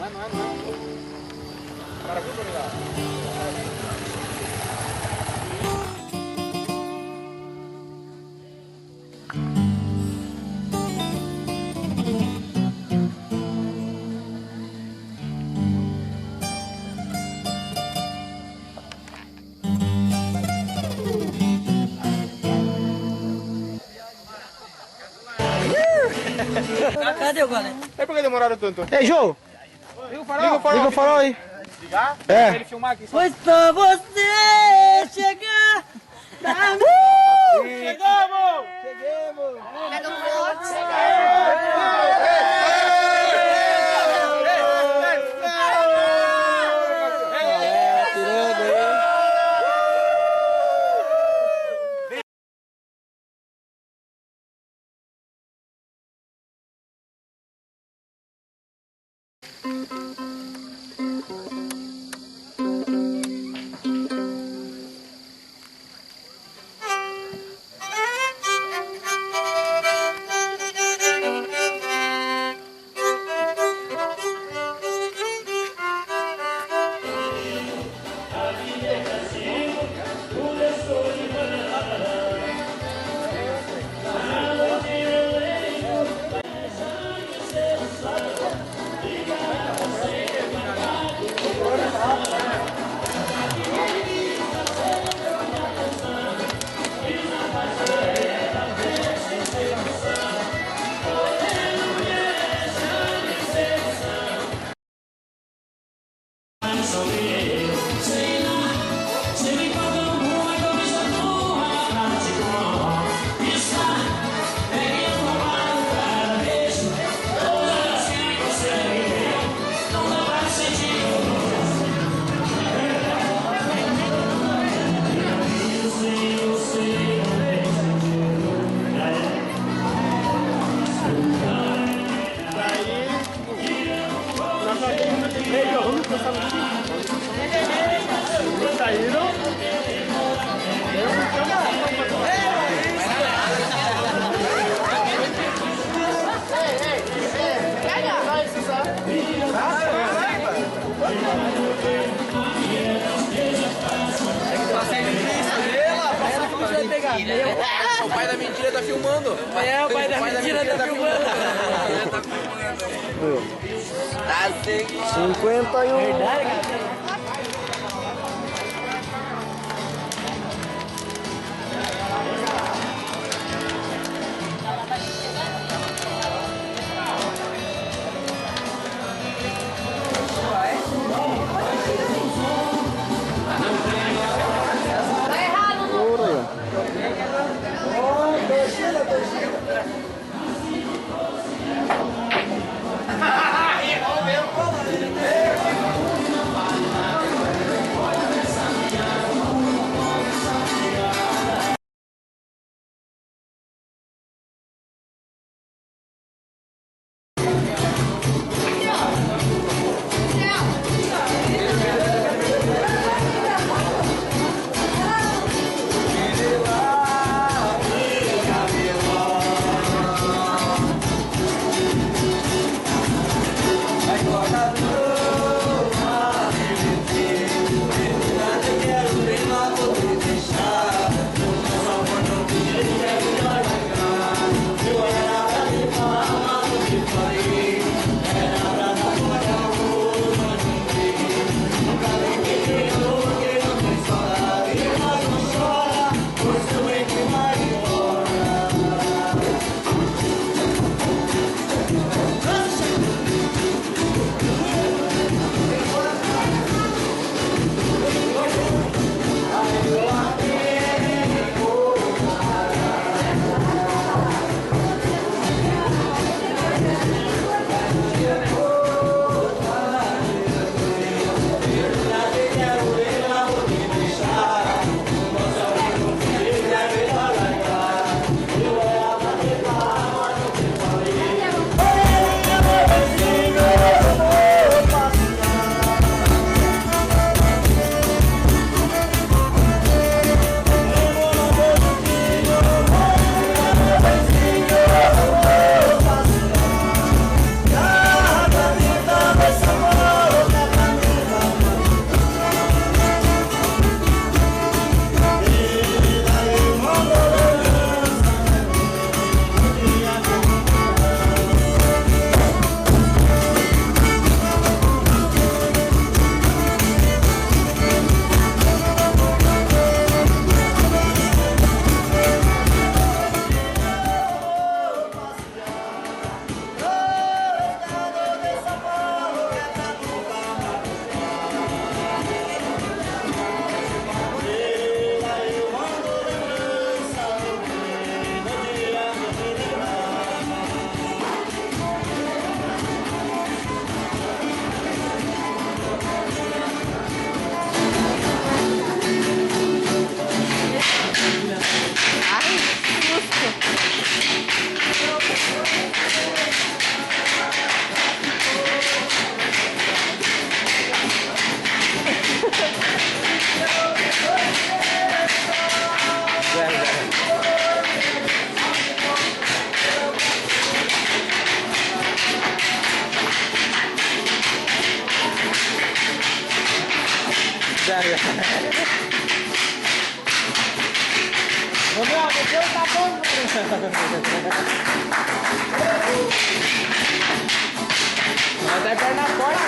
Cara, muito obrigado. Cadê o goleiro? É por que demoraram tanto? Ei, Jô! Liga o farol. Liga o farol aí. Ligar? É. Pra ele filmar aqui. Pois pra você chegar pra mim. Chegamos! Pega um bote. O pai da mentira tá filmando. É, o pai da mentira tá filmando. Tá sim. 51. Verdade, cara? Até perna forte,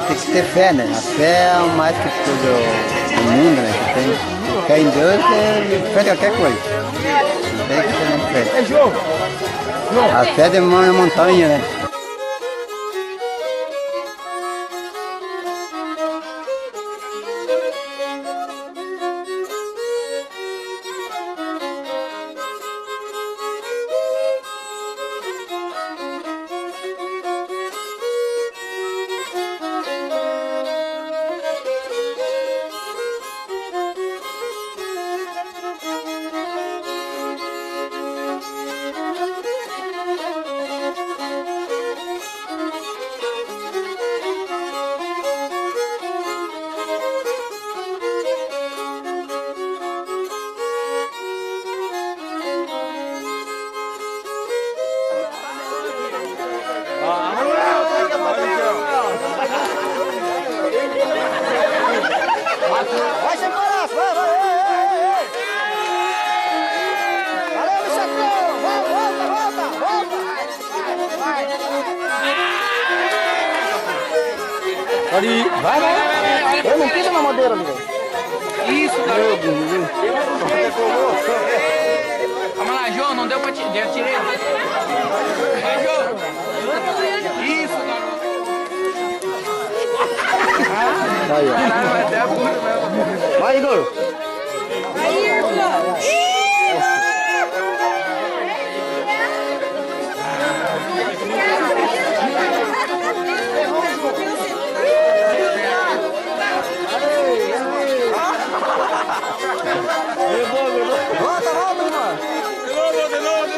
Tem que ter fé, né? A fé é o mais que tudo do mundo, né? Que tem fé em Deus é fé em qualquer coisa. Tem que ter fé. É jogo! A fé de mão na montanha, né? Vai sem parar, vai! Valeu, Chacão! Volta! Vai! Pode ir. Vai! Eu não pisa na madeira, amigo. Isso, garoto. Calma lá, João, não deu pra tirar. Eu tirei. Vai, João. Isso, garoto. Aí, ó. Vai, Igor! Volta, irmão! De novo!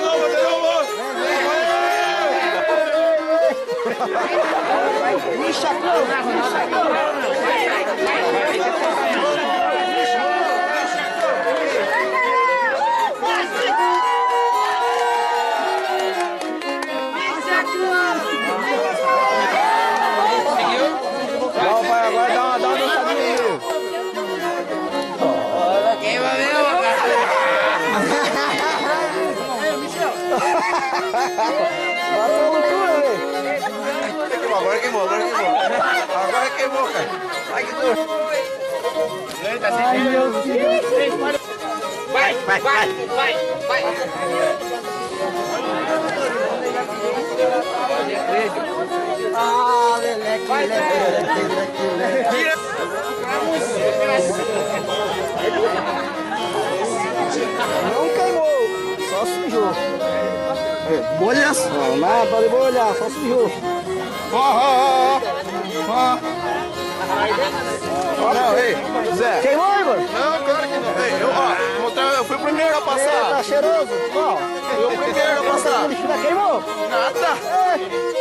Vai, agora dá uma dançadinha aí. Queima mesmo, cara. Agora queimou. Agora queimou, cara. Ai, que dor. Ai, meu Deus. Vai. Ah, leleque. Não queimou. Bolhas? Não, nada de bolha, só sujou. Ó. Não, ei, Zé. Queimou, Igor? Não, claro que não. Ei, eu fui o primeiro a Tá passar. cheiroso? Qual? Eu fui o primeiro a passar. Queimou? Nada.